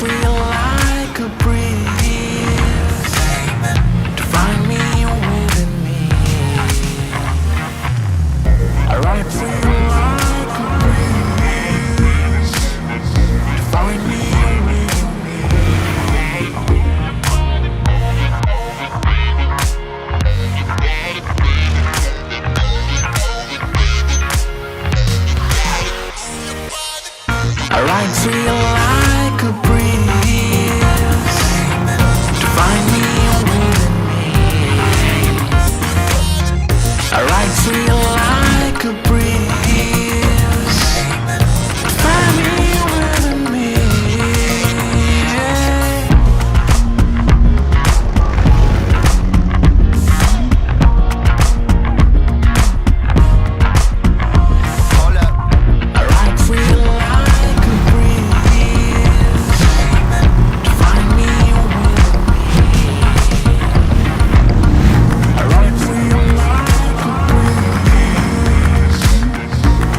free like a breeze to find me within me. I ride free like a breeze to find me within me. I ride free like a breeze to find me within me. I ride free like a breeze to find me within me. I ride free like a breeze to find me within me. I ride free like a breeze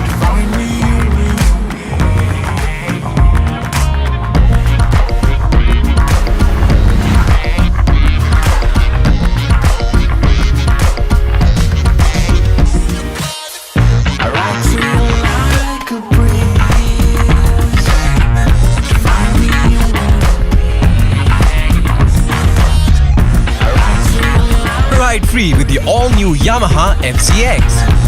to find me within me. I ride free like a breeze to find me within me. I ride free like Ride free with the all-new Yamaha FZ.